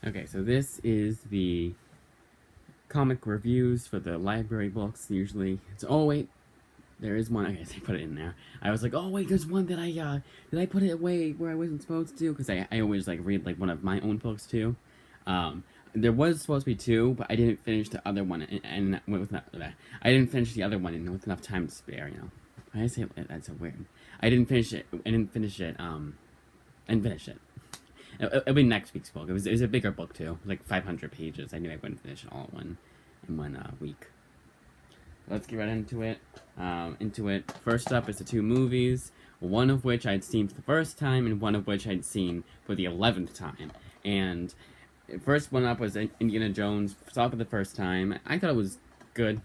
Okay, so this is the comic reviews for the library books. Usually, it's oh wait, there is one. I guess I put it in there. I was like, oh wait, there's one that I did I put it away where I wasn't supposed to? Because I always like read like one of my own books too. Um, there was supposed to be two, but I didn't finish the other one, and with not, I didn't finish the other one and with enough time to spare. I say that's so weird. I didn't finish it. I didn't finish it. And finish it. It'll be next week's book. It was a bigger book too, like 500 pages. I knew I wouldn't finish it all in one week. Let's get right into it. First up is the two movies, one of which I'd seen for the first time, and one of which I'd seen for the 11th time. And first one up was Indiana Jones. Saw it for the first time. I thought it was good.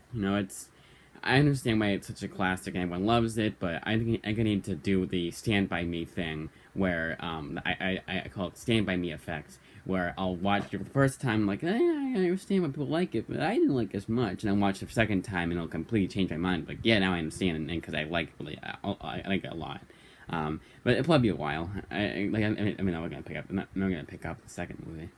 I understand why it's such a classic and everyone loves it, but I think I need to do the Stand By Me thing, where I call it Stand By Me effect, where I'll watch it for the first time, like, I understand why people like it, but I didn't like it as much, and I'll watch it the second time, and it'll completely change my mind, like, yeah, now I understand, and because I like it, I like it a lot. But it'll probably be a while. I'm not gonna pick up. I'm not gonna pick up the second movie.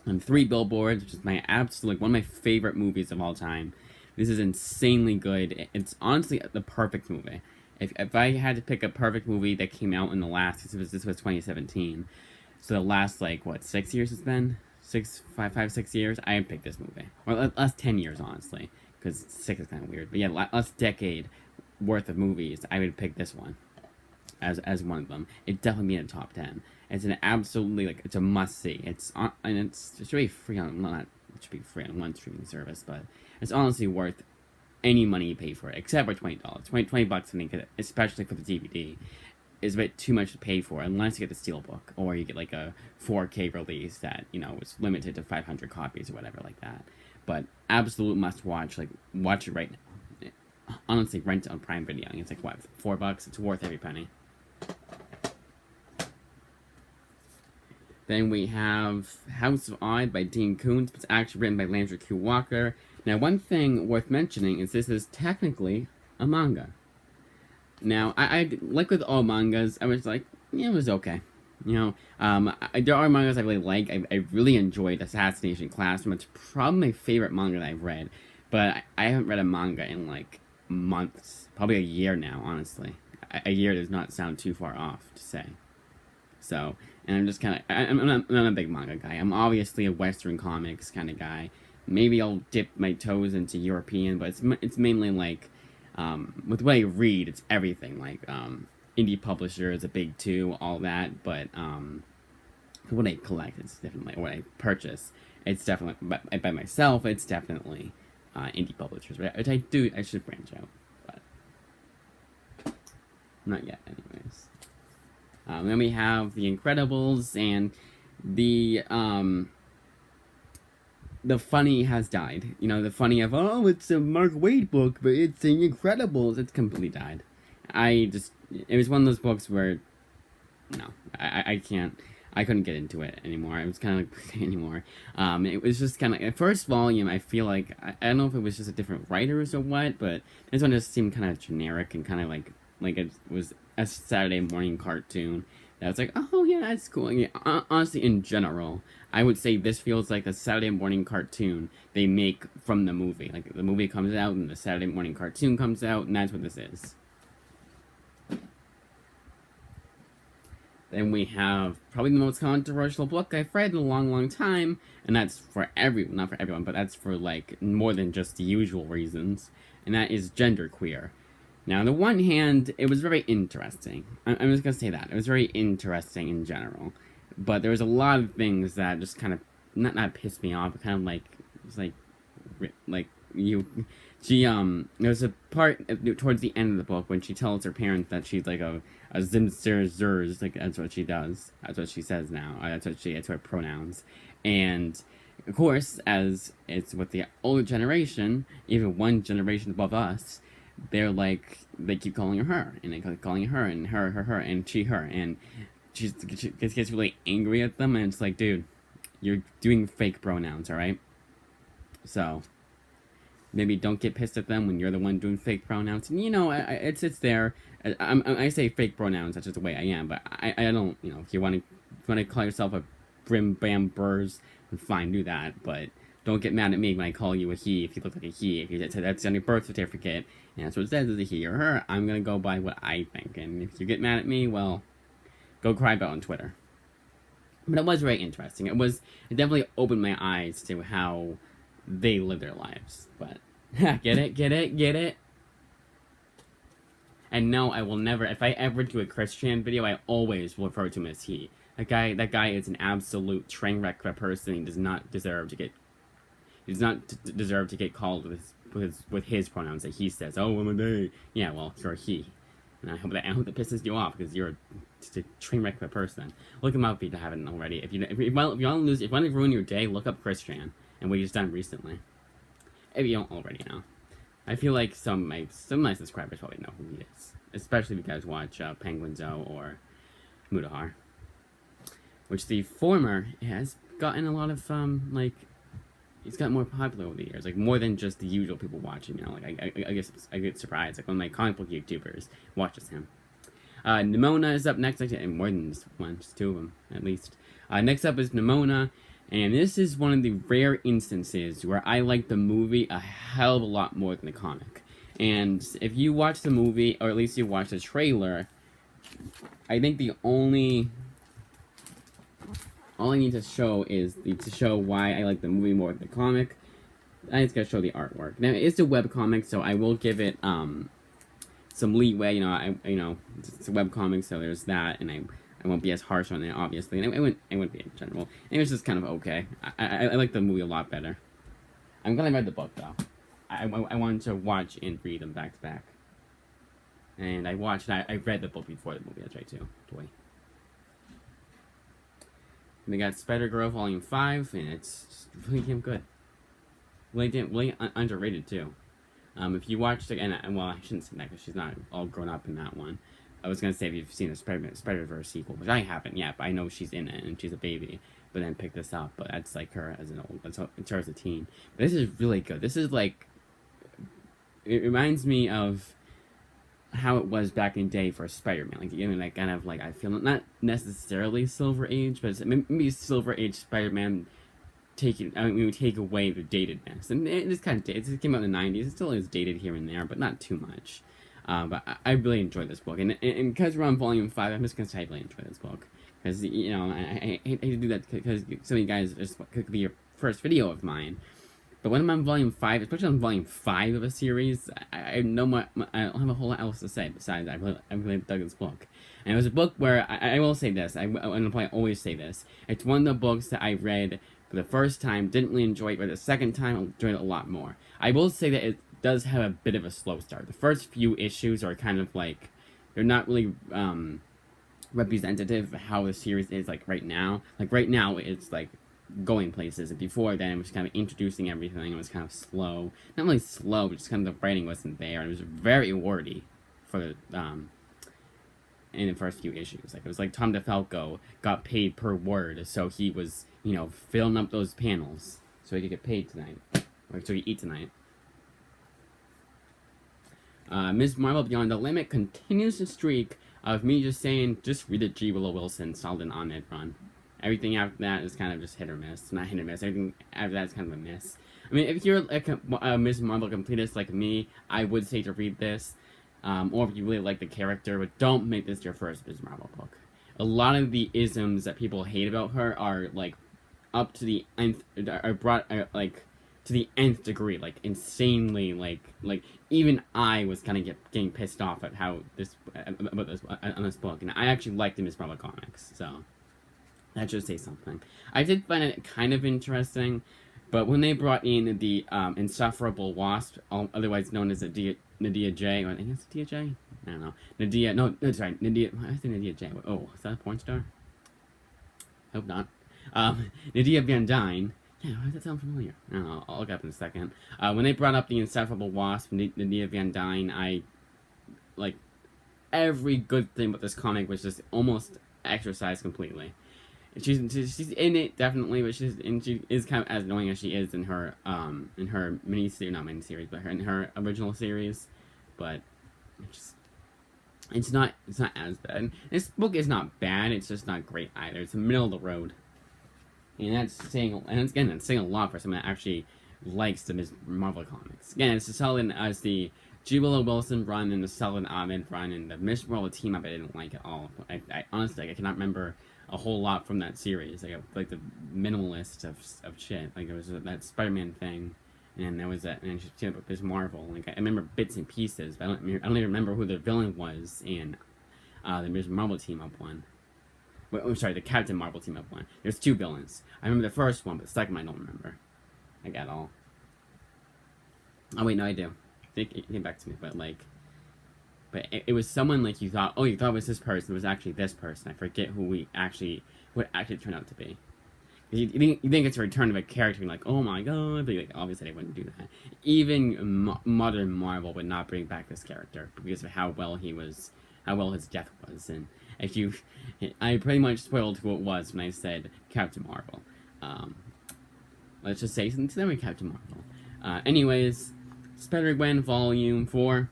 And Three Billboards, which is my absolute one of my favorite movies of all time. This is insanely good. It's honestly the perfect movie. If I had to pick a perfect movie that came out in the last, this was 2017, so the last like what 6 years it's been, 6 years. I would pick this movie, or last 10 years honestly, because six is kind of weird. But yeah, last decade worth of movies, I would pick this one as one of them. It definitely be in the top 10. It's an absolutely like it's a must see. It should be free on not it should be free on one streaming service, but it's honestly worth any money you pay for it, except for $20. $20 I think, especially for the DVD, is a bit too much to pay for unless you get the Steelbook or you get like a 4K release that was limited to 500 copies or whatever like that. But absolute must watch. Like watch it right now. Honestly, rent it on Prime Video. It's like what, $4? It's worth every penny. Then we have House of Odd by Dean Koontz. It's actually written by Landry Q. Walker. Now, one thing worth mentioning is this is technically a manga. Now, I like with all mangas, I was like, yeah, it was okay. There are mangas I really like. I really enjoyed Assassination Classroom. It's probably my favorite manga that I've read. But I haven't read a manga in like months. Probably a year now, honestly. A year does not sound too far off to say. So, and I'm just kind of, I'm not a big manga guy. I'm obviously a Western comics kind of guy. Maybe I'll dip my toes into European, but it's mainly like, with what I read, it's everything. Like, indie publisher is a big two, all that. But, what I collect, it's definitely, what I purchase, it's definitely, by myself, it's definitely, indie publishers. Which I should branch out. But, not yet, anyways. Then we have The Incredibles, and the funny has died. The funny of, oh, it's a Mark Waid book, but it's The Incredibles. It's completely died. It was one of those books where, no, I can't, I couldn't get into it anymore. It was kind of like, anymore. It was just kind of, the first volume, I feel like, I don't know if it was just a different writers or what, but this one just seemed kind of generic and kind of like it was a Saturday morning cartoon. That was like, oh yeah, that's cool. Yeah, honestly, in general, I would say this feels like a Saturday morning cartoon they make from the movie. Like the movie comes out and the Saturday morning cartoon comes out, and that's what this is. Then we have probably the most controversial book I've read in a long, long time, and that's for everyone, not for everyone, but that's for like more than just the usual reasons, and that is Genderqueer. Now, on the one hand, it was very interesting. I'm just gonna say that. It was very interesting in general. But there was a lot of things that just kind of, not pissed me off, but kind of like, it's like, there's a part towards the end of the book when she tells her parents that she's like a Zimster Zers, like, that's what she does. That's what she says now. That's her pronouns. And, of course, as it's with the older generation, even one generation above us, they keep calling her, and they keep calling her, and her, and she, her, and she gets really angry at them, and it's like, dude, you're doing fake pronouns, alright? So, maybe don't get pissed at them when you're the one doing fake pronouns. And, it's there. I say fake pronouns, that's just the way I am, but I don't, if you want to call yourself brim bam burrs, then fine, do that. But don't get mad at me when I call you a he if you look like a he. If you that's on your birth certificate and that's what it says is a he or her, I'm gonna go by what I think. And if you get mad at me, well, go cry about it on Twitter. But it was very interesting. It definitely opened my eyes to how they live their lives. But get it. And no, I will never. If I ever do a Christian video, I always will refer to him as he. That guy is an absolute train wreck of a person. He does not deserve to get. He does not deserve to get called with his pronouns that he says. Oh, I'm a they. Yeah, well, you're a he. And I hope that pisses you off because you're just a train wreck of a person. Look him up if you haven't already. If you want to ruin your day, look up Christian and what he's done recently. If you don't already know. I feel like some of my subscribers probably know who he is, especially if you guys watch Penguin Zoe or Mutahar, which the former has gotten a lot of he's got more popular over the years, like more than just the usual people watching. You know, like I guess I get surprised, like one of my comic book YouTubers watches him. Nimona is up next, and more than just one, just two of them at least. Next up is Nimona. And this is one of the rare instances where I like the movie a hell of a lot more than the comic. And if you watch the movie, or at least you watch the trailer, I think all I need to show is to show why I like the movie more than the comic. I just gotta show the artwork. Now, it's a webcomic, so I will give it some leeway. It's a webcomic, so there's that, and I won't be as harsh on it, obviously, and I wouldn't be in general. And it was just kind of okay. I like the movie a lot better. I'm glad I read the book, though. I wanted to watch and read them back to back. And I read the book before the movie, that's right, too. Boy. And they got Spider-Girl Volume 5, and it's really damn good. Really underrated, too. If you watched it, well, I shouldn't say that, because she's not all grown up in that one. I was gonna say if you've seen the Spider-Verse sequel, which I haven't yet, but I know she's in it and she's a baby. But then pick this up, but that's like her as it's her as a teen. But this is really good. This is like, it reminds me of how it was back in the day for Spider-Man. Like, you know, like kind of like I feel not necessarily Silver Age, but it's maybe Silver Age Spider-Man take away the datedness, and it's kind of dated. It came out in the '90s. It still is dated here and there, but not too much. But I really enjoyed this book, and because we're on Volume 5, I'm just gonna say I really enjoy this book because I hate to do that because some of you guys could be your first video of mine. But when I'm on Volume 5, especially on Volume 5 of a series, I don't have a whole lot else to say besides I really dug this book. And it was a book where I will say this, and I'll probably always say this. It's one of the books that I read for the first time, didn't really enjoy it, but the second time I enjoyed it a lot more. I will say that it does have a bit of a slow start. The first few issues are kind of like, they're not really representative of how the series is like right now. Like right now, it's like going places, and before then it was kind of introducing everything. It was kind of slow, not really slow, but just kind of the writing wasn't there. It was very wordy for the in the first few issues. Like it was like Tom DeFalco got paid per word, so he was filling up those panels so he could get paid tonight, or so he could eat tonight. Ms. Marvel Beyond the Limit continues the streak of me just saying, just read a G. Willow Wilson, Saladin Ahmed run. Everything after that is kind of just hit or miss. Not hit or miss. Everything after that is kind of a miss. I mean, if you're a Ms. Marvel completist like me, I would say to read this. Or if you really like the character, but don't make this your first Ms. Marvel book. A lot of the isms that people hate about her are, like, up to the nth, are brought, to the nth degree, like, insanely, like, even I was kind of getting pissed off at how about this book, and I actually liked the Ms. Marvel comics, so that should say something. I did find it kind of interesting, but when they brought in the Insufferable Wasp, otherwise known as Nadia J, or I think it's Nadia J? I don't know. Nadia I think Nadia J. Oh, is that a porn star? Hope not. Nadia Van Dyne. Yeah, why does that sound familiar? I don't know, I'll look up in a second. When they brought up the Insufferable Wasp, Nadia Van Dyne, like, every good thing about this comic was just almost exercised completely. She's in it, definitely, but she is kind of as annoying as she is in her miniseries, but in her original series. But it's not as bad. And this book is not bad, it's just not great either. It's the middle of the road. And that's saying a lot for someone that actually likes the Ms. Marvel comics. Again, it's solid as the G. Willow Wilson run and the Sullen Ahmed run and the Ms. Marvel team up I didn't like at all. I honestly, I cannot remember a whole lot from that series. Like the minimalist of shit. Like it was that Spider-Man thing, and there was that, and she teamed up with Ms. Marvel. Like I remember bits and pieces, but I don't even remember who the villain was in the Ms. Marvel team up one. I'm sorry, the Captain Marvel team up one. There's two villains. I remember the first one, but the second one I don't remember. Like at all. Oh wait, no, I do. It came back to me, but it was someone like you thought it was this person. It was actually this person. I forget who it actually turned out to be. You think it's a return of a character, and like, oh my god, but like, obviously they wouldn't do that. Even modern Marvel would not bring back this character because of how well his death was, and I pretty much spoiled who it was when I said Captain Marvel. Let's just say something to them with Captain Marvel. Anyways, Spider-Gwen Volume 4.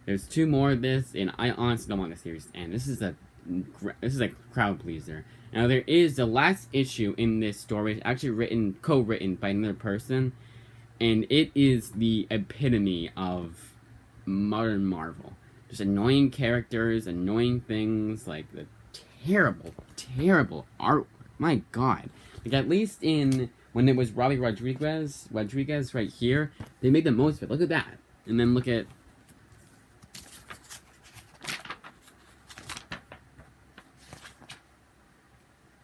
There's 2 more of this, and I honestly don't want the series to end. This is a crowd pleaser. Now there is the last issue in this story, actually co-written by another person, and it is the epitome of modern Marvel. Just annoying characters, annoying things, like the terrible, terrible artwork. My god. Like, at least when it was Robbie Rodriguez right here, they made the most of it. Look at that. And then look at...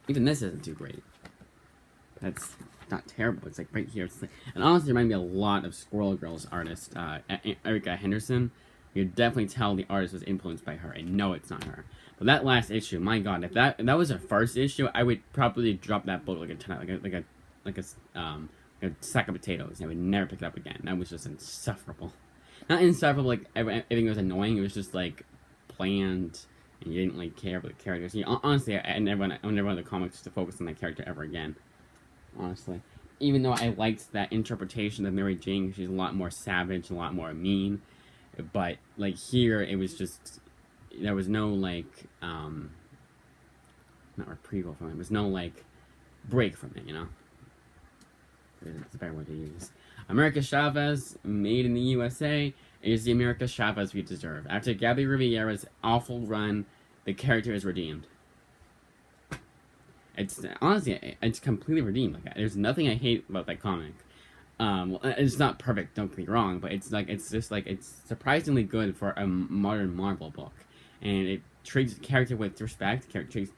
Even this isn't too great. That's not terrible. It's like right here. And honestly, it reminded me a lot of Squirrel Girl's artist, Erica Henderson. You could definitely tell the artist was influenced by her. I know it's not her. But that last issue, my god, if that was her first issue, I would probably drop that book like a sack of potatoes. I would never pick it up again. That was just insufferable. Not insufferable, like everything was annoying. It was just like bland, and you didn't like care about the characters. Honestly, I never want the comics to focus on that character ever again. Honestly, even though I liked that interpretation of Mary Jane, she's a lot more savage, a lot more mean. But like here, it was just there was no like not retrieval from it. There was no like break from it, you know. It's a better word to use. America Chavez, made in the USA, is the America Chavez we deserve. After Gabby Rivera's awful run, the character is redeemed. It's honestly, it's completely redeemed. Like, there's nothing I hate about that comic. Well, it's not perfect, don't get me wrong, but it's surprisingly good for a modern Marvel book, and it treats the character with respect. Treats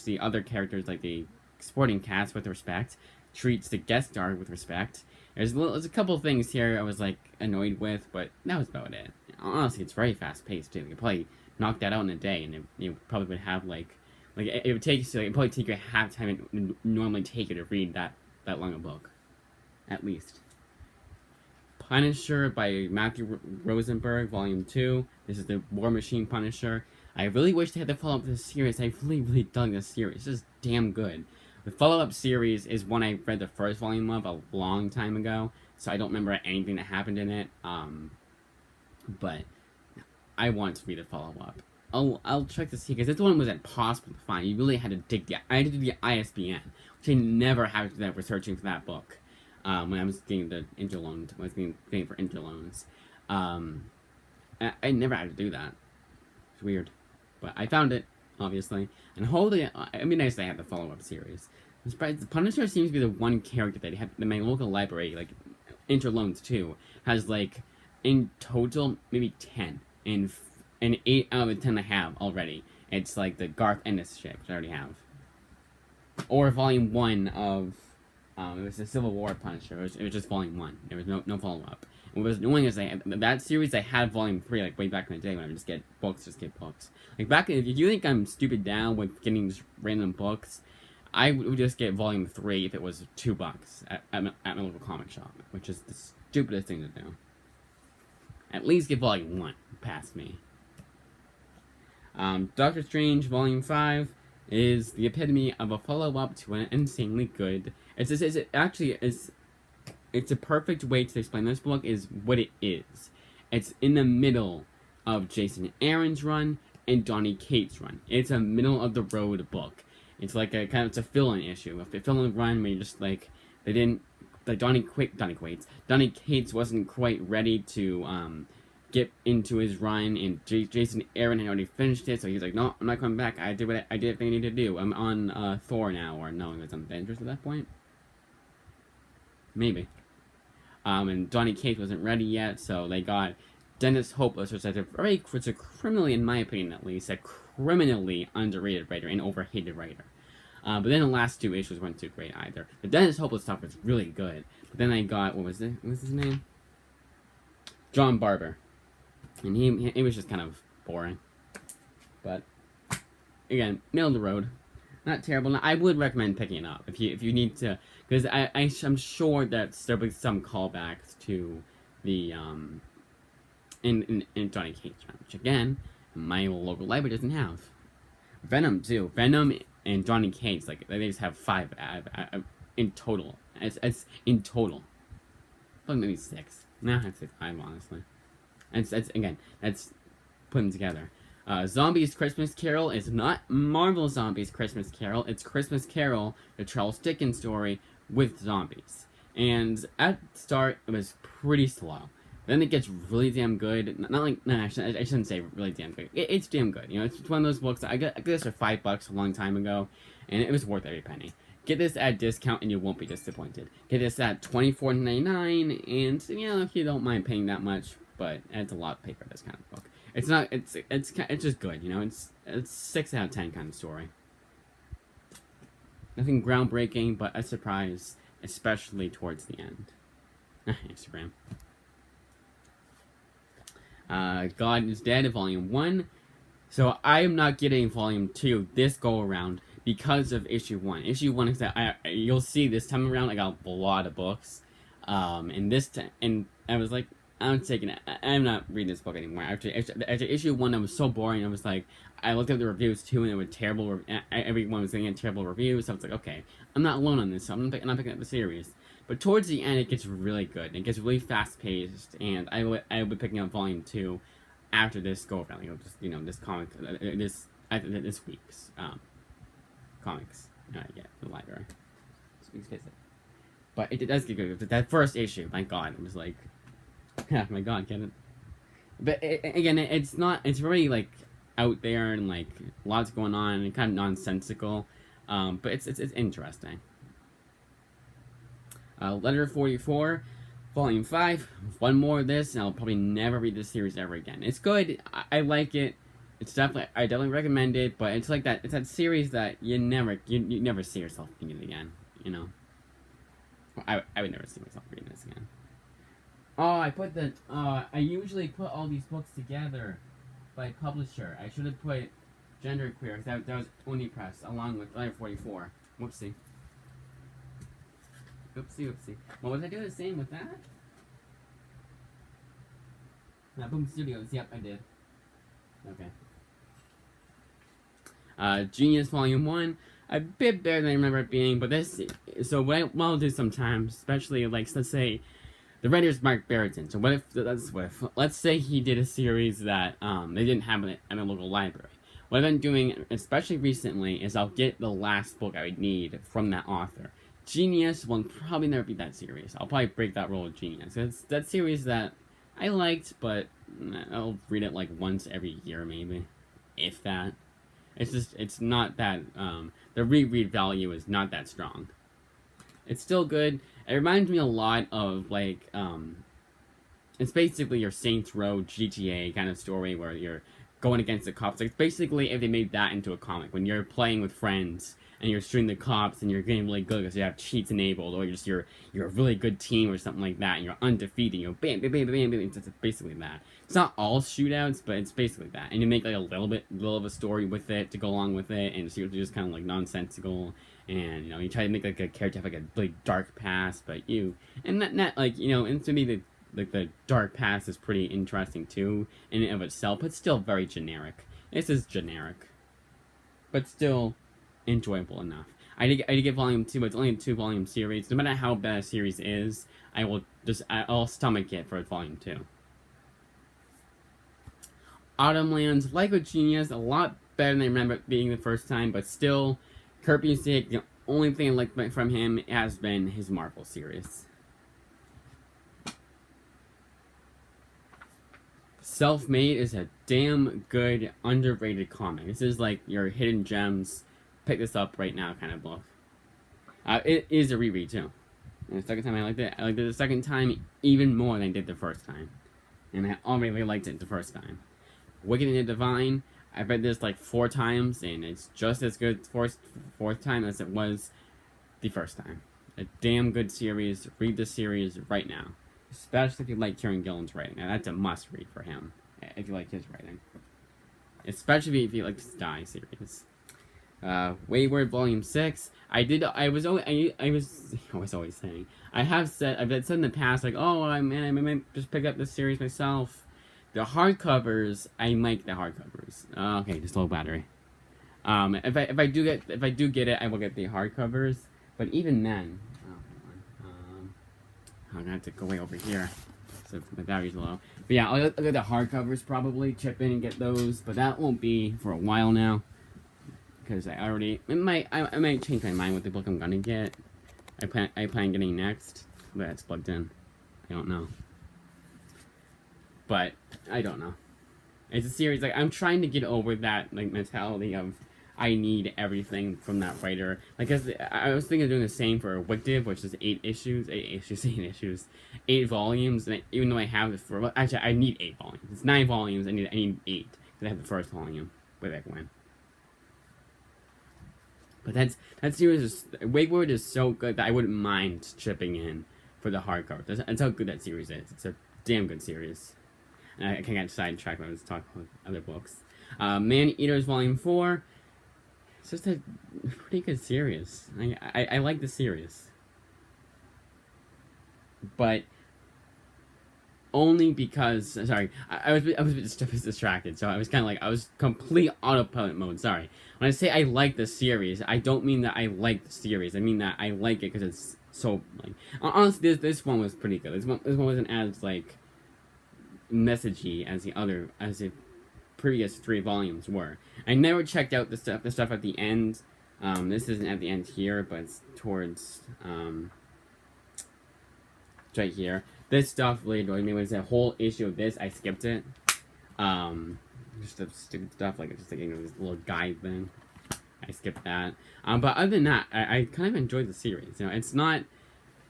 the other characters like the supporting cast with respect. Treats the guest star with respect. There's a couple of things here I was like annoyed with, but that was about it. Honestly, it's very fast paced too. You could probably knock that out in a day, and you probably would have it would probably take you a half time it would normally take you to read that long a book. At least. Punisher by Matthew Rosenberg, Volume 2. This is the War Machine Punisher. I really wish they had to follow up this series. I really, really dug this series. It's just damn good. The follow-up series is one I read the first volume of a long time ago, so I don't remember anything that happened in it. But I want to read a follow-up. I'll check to see, because this one was impossible to find. You really had to dig I had to do the ISBN, which I never had to do that for searching for that book. When I was getting the interloan, when I was getting for interloans. I never had to do that. It's weird. But I found it, obviously. And holding it, it'd be nice to have the follow-up series. The Punisher seems to be the one character that in my local library, like, interloans too, has, like, in total, maybe 10. And 8 out of the 10 I have already. It's, like, the Garth Ennis shit, which I already have. Or Volume 1 of... it was the Civil War Punisher. It was just Volume 1. There was no follow-up. What was annoying is that series I had Volume 3, like, way back in the day when I would just get books. Like, if you think I'm stupid down with getting just random books, I would just get Volume 3 if it was $2 at my local comic shop, which is the stupidest thing to do. At least get Volume 1 past me. Doctor Strange Volume 5 is the epitome of a follow-up to an insanely good... It's a perfect way to explain this book is what it is. It's in the middle of Jason Aaron's run and Donny Cates' run. It's a middle-of-the-road book. It's like a kind of, it's a fill-in issue. A fill-in run where you just like they didn't like Donny Cates wasn't quite ready to get into his run, and Jason Aaron had already finished it, so he's like, no, I'm not coming back. I did everything I needed to do. I'm on Thor now, or no, it was on Avengers at that point. Maybe. And Donny Cates wasn't ready yet, so they got Dennis Hopeless, which is a criminally, in my opinion at least, a criminally underrated writer and overhated writer. But then the last two issues weren't too great either. The Dennis Hopeless stuff was really good. But then I got, what was his name? John Barber. And he was just kind of boring. But, again, middle of the road. Not terrible. I would recommend picking it up if you need to, because I'm sure that there'll be some callbacks to the in Donny Cates, which again my local library doesn't have. Venom too. Venom and Donny Cates, like they just have 5 in total. It's in total. Probably maybe 6. Nah, I'd say 5 honestly. That's putting together. Zombies Christmas Carol is not Marvel Zombies Christmas Carol. It's Christmas Carol, the Charles Dickens story with zombies. And at the start, it was pretty slow. Then it gets really damn good. I shouldn't say really damn good. It's damn good. You know, it's one of those books that I got this for $5 a long time ago, and it was worth every penny. Get this at discount, and you won't be disappointed. Get this at $24.99, and you know, if you don't mind paying that much, but it's a lot to pay for this kind of book. It's not. It's just good. You know, it's 6 out of 10 kind of story. Nothing groundbreaking, but a surprise, especially towards the end. Instagram. God is Dead, Volume 1. So I am not getting Volume 2 this go around because of Issue 1. Issue 1 is that you'll see this time around I got a lot of books, and I was like, I'm taking it. I'm not reading this book anymore. After Issue 1, it was so boring. I was like, I looked at the reviews too, and they were terrible. Everyone was getting terrible reviews. So I was like, okay, I'm not alone on this. So I'm not picking up the series. But towards the end, it gets really good. It gets really fast paced, and I will be picking up Volume 2 after this go around. You know, just this comic, this week's comics. The library. This week's visit. But it does get good. That first issue, my God, it was like. Yeah, my God, Kevin. But again, it's not. It's very like out there and like lots going on and kind of nonsensical. But it's interesting. Letter 44, Volume 5. One more of this, and I'll probably never read this series ever again. It's good. I like it. I definitely recommend it. But it's like that. It's that series that you never see yourself reading it again. You know. I would never see myself reading this again. Oh, I usually put all these books together by publisher. I should have put Genderqueer, because that was Oni Press, along with Letter 44. Whoopsie. Well, was I doing the same with that? Boom Studios, yep, I did. Okay. Genius Volume 1, a bit better than I remember it being, but this, so what I'll do sometimes, especially, like, let's say, the writer's Mark Barrington. So let's say he did a series that they didn't have in a local library. What I've been doing, especially recently, is I'll get the last book I would need from that author. Genius will probably never be that series. I'll probably break that rule with Genius. It's that series that I liked, but I'll read it like once every year maybe, if that. It's not that, the reread value is not that strong. It's still good. It reminds me a lot of, like, it's basically your Saints Row GTA kind of story where you're going against the cops. Like, it's basically if they made that into a comic, when you're playing with friends and you're shooting the cops and you're getting really good because you have cheats enabled, or you're a really good team or something like that, and you're undefeated, you know, bam, bam, bam, bam, bam. It's basically that. It's not all shootouts, but it's basically that. And you make, like, a little of a story with it to go along with it, and it's just kind of, like, nonsensical. And, you know, you try to make, like, a character have, like, a really dark past, but and that like, you know, and to me, the dark past is pretty interesting, too, in and of itself, but still very generic. This is generic, but still enjoyable enough. I did get Volume 2, but it's only a 2-volume series. No matter how bad a series is, I'll stomach it for Volume 2. Autumnlands, like with Genius, a lot better than I remember it being the first time, but still Kurt Busiek, the only thing I like from him has been his Marvel series. Self-Made is a damn good, underrated comic. This is like your hidden gems, pick this up right now kind of book. It is a reread too. And the second time I liked it. I liked it the second time even more than I did the first time. And I already liked it the first time. Wicked and the Divine, I read this like 4 times, and it's just as good fourth time as it was the first time. A damn good series. Read the series right now. Especially if you like Kieran Gillen's writing. Now, that's a must read for him, if you like his writing. Especially if you like the Sky series. Wayward Volume 6. I was always saying. I've said in the past, like, oh, I might just pick up this series myself. The hardcovers, I like the hardcovers. Okay, just low battery. If I do get it, I will get the hardcovers. But even then, I'm gonna have to go way over here, so my battery's low. But yeah, I'll get the hardcovers probably, chip in and get those. But that won't be for a while now, because I might change my mind with the book I'm gonna get. I plan getting next, but it's plugged in. I don't know. But I don't know. It's a series, like, I'm trying to get over that, like, mentality of I need everything from that writer. Like, I was thinking of doing the same for Wicked, which is 8 volumes. And even though I have actually, I need 8 volumes. It's 9 volumes. I need 8 because I have the first volume way back when. But that series Wayward is so good that I wouldn't mind chipping in for the hardcover. That's how good that series is. It's a damn good series. And I can't get sidetracked when I was talking about other books. Man Eaters Volume 4. It's just a pretty good series. I like the series. But only because, sorry, I was a bit distracted, so I was kind of like, I was complete autopilot mode, sorry. When I say I like the series, I don't mean that I like the series, I mean that I like it because it's so, like, honestly, this one was pretty good. This one wasn't as, like, messagey as the previous 3 volumes were. I never checked out the stuff at the end. This isn't at the end here, but it's towards, it's right here. This stuff really annoyed me. When it's a whole issue of this, I skipped it. Just the stupid stuff, like, just like, this little guide thing. I skipped that. But other than that, I kind of enjoyed the series. You know, it's not,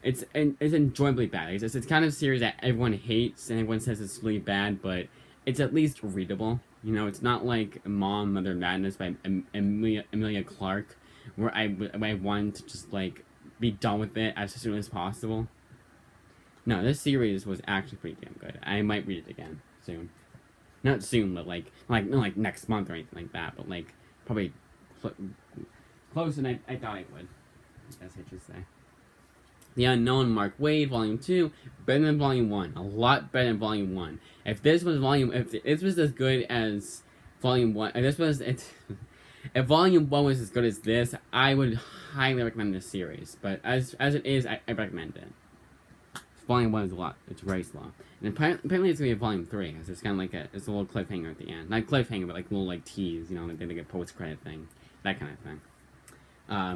it's enjoyably bad. It's kind of series that everyone hates and everyone says it's really bad, but it's at least readable. You know, it's not like Mom, Mother Madness by Emilia Clarke, where I wanted to just, like, be done with it as soon as possible. No, this series was actually pretty damn good. I might read it again soon. Not soon, but not next month or anything like that, but like probably closer than I thought I would. I guess I should say. The Unknown, Mark Waid, Volume 2, better than Volume 1. A lot better than Volume 1. If this was as good as Volume 1, if Volume 1 was as good as this, I would highly recommend this series. But as it is, I recommend it. Volume 1 is a lot. It's very slow. And apparently it's going to be a Volume 3, because it's kind of like it's a little cliffhanger at the end. Not cliffhanger, but like a little, like, tease, you know, like they get a post-credit thing. That kind of thing.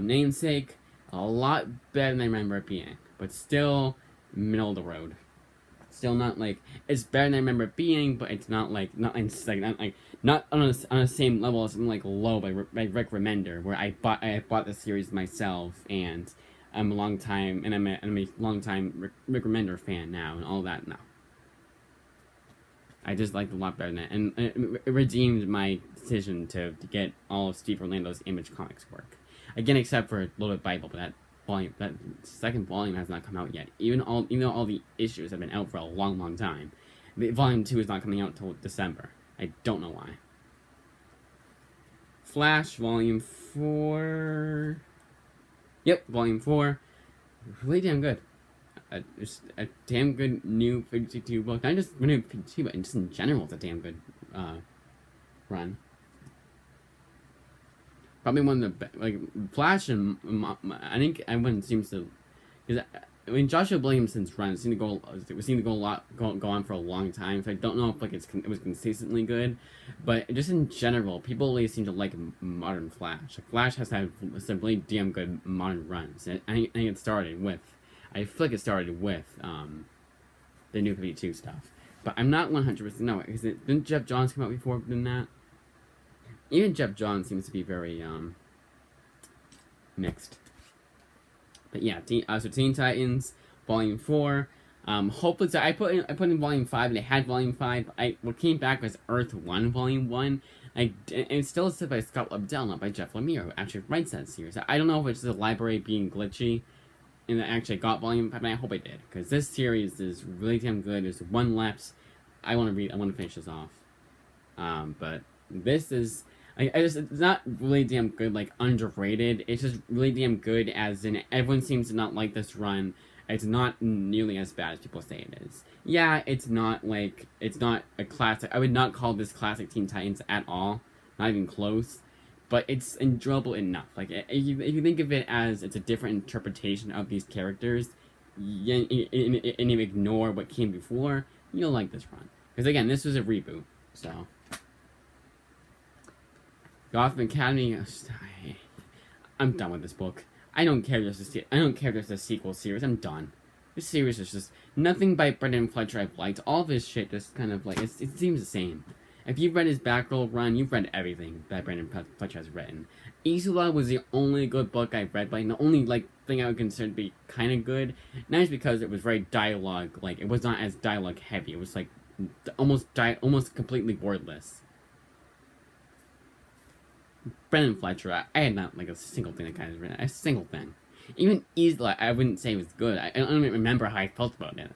Namesake, a lot better than I remember it being. But still, middle of the road. Still not, like, it's better than I remember it being, but it's not on the same level as something like Low by Rick Remender, where I bought the series myself, and I'm a long time Rick Remender fan now, and all that. No, I just liked it a lot better than that, and it redeemed my decision to get all of Steve Orlando's Image Comics work. Again, except for Loaded Bible, but that second volume has not come out yet. Even though all the issues have been out for a long, long time, the Volume 2 is not coming out until December. I don't know why. Flash Volume 4. Yep, Volume 4. Really damn good. Just a damn good new 52 book. Not just new 52, but just in general, it's a damn good run. Probably one of the Flash, and I think everyone seems to, because I mean, Joshua Williamson's run seemed to go on for a long time. So I don't know if like it was consistently good, but just in general, people really seem to like modern Flash. Like, Flash has had some really damn good modern runs. And I think I feel like it started with the New 52 stuff. But I'm not 100% no, because didn't Jeff Johns come out before than that? Even Jeff Johns seems to be very mixed. But yeah, so Teen Titans Volume 4. Hopefully, so I put in Volume 5, and it had Volume 5. What came back was Earth 1 Volume 1. And it's still said by Scott Lobdell, not by Jeff Lemire, who actually writes that series. I don't know if it's the library being glitchy, and I actually got Volume 5, and I hope I did, because this series is really damn good. There's one left. I want to finish this off. But this is... it's not really damn good, like, underrated. It's just really damn good, as in, everyone seems to not like this run. It's not nearly as bad as people say it is. Yeah, it's not a classic. I would not call this classic Teen Titans at all. Not even close. But it's enjoyable enough. Like, if you think of it as it's a different interpretation of these characters, and you ignore what came before, you'll like this run. Because, again, this was a reboot, so... Gotham Academy. I'm done with this book. I don't care if there's a sequel series. I'm done. This series is just nothing by Brendan Fletcher I've liked. All of his shit just kind of like it seems the same. If you've read his Batgirl run, you've read everything that Brendan Fletcher has written. Isla was the only good book I've read, and the only thing I would consider to be kind of good. Not just because it was very dialogue, it was not as dialogue heavy. It was almost completely wordless. Brendan Fletcher, I had not a single thing that kind of written. A single thing. Even Isla, I wouldn't say was good. I don't even remember how I felt about it.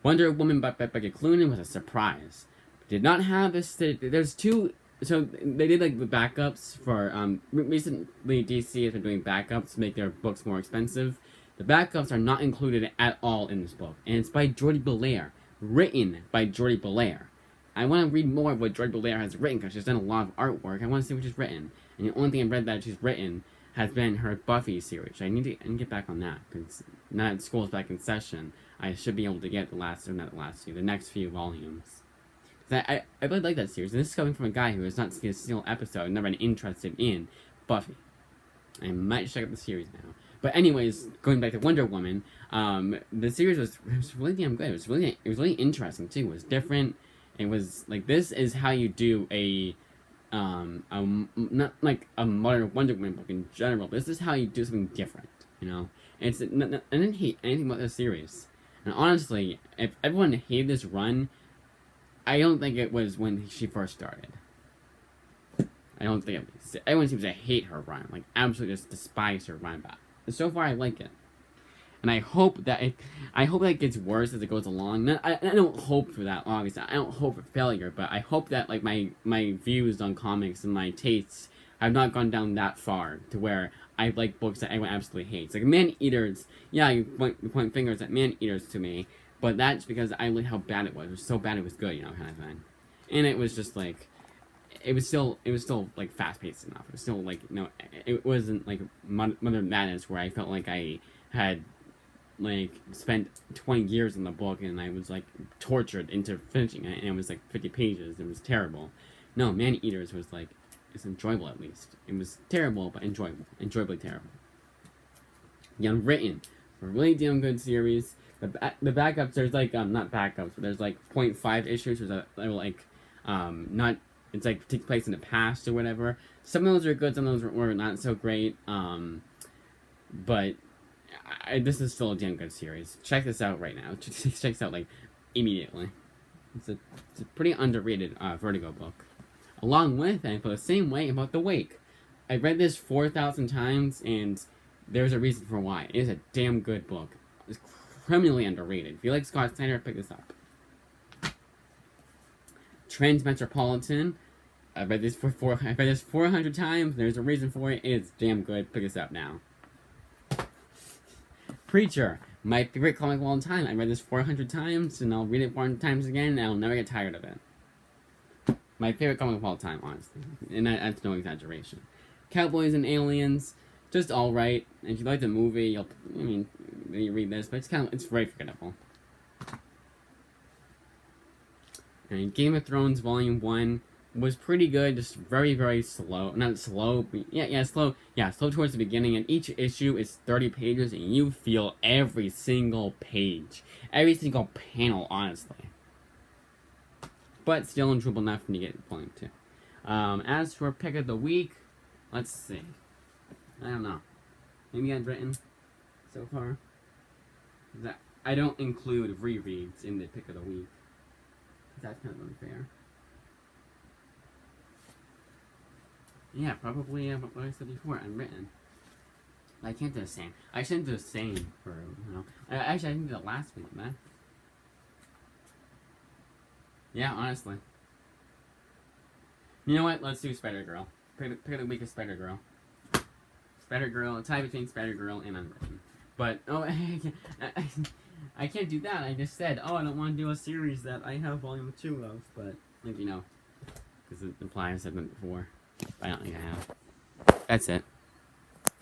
Wonder Woman by Becky Cloonan was a surprise. Did not have this. There's two. So they did the backups for. Recently, DC has been doing backups to make their books more expensive. The backups are not included at all in this book, and it's by Jordie Bellaire, written by Jordie Bellaire. I want to read more of what Jordie Bellaire has written, because she's done a lot of artwork. I want to see what she's written. And the only thing I've read that she's written has been her Buffy series. I need to get back on that, because now that school's back in session, I should be able to get the next few volumes. I really like that series, and this is coming from a guy who has not seen a single episode and never been interested in Buffy. I might check out the series now. But anyways, going back to Wonder Woman, the series was really damn good. It was really interesting too. It was different. It was this is how you do not like a modern Wonder Woman book in general. This is how you do something different, And I didn't hate anything about this series. And honestly, if everyone hated this run, I don't think it was when she first started. I don't think everyone seems to hate her run, absolutely just despise her run. But so far, I like it. And I hope that it gets worse as it goes along. I don't hope for that, obviously. I don't hope for failure, but I hope that my views on comics and my tastes have not gone down that far to where I like books that everyone absolutely hates. Like Man-Eaters, yeah, you point fingers at Man-Eaters to me, but that's because I like how bad it was. It was so bad it was good, kind of thing. And it was just it was still fast paced enough. It was still it wasn't like Mother Madness where I felt like I had spent 20 years in the book and I was tortured into finishing it, and it was 50 pages. It was terrible. No, Man-Eaters was it's enjoyable. At least it was terrible but enjoyably terrible. The Unwritten, a really damn good series. The backups, there's not backups, but there's 0.5 issues. There's not, it's takes place in the past or whatever. Some of those are good, some of those were not so great. But this is still a damn good series. Check this out right now. Check this out immediately. It's a pretty underrated Vertigo book. Along with, and I feel the same way about The Wake. I read this 4,000 times, and there's a reason for why. It is a damn good book. It's criminally underrated. If you like Scott Snyder, pick this up. Transmetropolitan. I've read this 400 times. There's a reason for it. It's damn good. Pick this up now. Preacher, my favorite comic of all time. I read this 400 times, and I'll read it 400 times again, and I'll never get tired of it. My favorite comic of all time, honestly. And that's no exaggeration. Cowboys and Aliens. just all right. And if you like the movie, you'll, I mean, you read this, but it's very forgettable. And Game of Thrones Volume 1 was pretty good, just very, very slow. Not slow, but slow. Yeah, slow towards the beginning, and each issue is 30 pages, and you feel every single page. Every single panel, honestly. But still enjoyable enough for me to get Volume 2. As for Pick of the Week, let's see. I don't know. Maybe I've written so far. I don't include rereads in the Pick of the Week. That's kind of unfair. Yeah, probably what I said before, unwritten. I can't do the same. I shouldn't do the same for, actually, I didn't do the last week, man. Yeah, honestly. You know what? Let's do Spider-Girl. Pick of the week is Spider-Girl. Spider-Girl, a tie between Spider-Girl and Unwritten. But, I can't do that. I just said, I don't want to do a series that I have Volume 2 of, but, because it implies I've done it before. I don't think I have. That's it.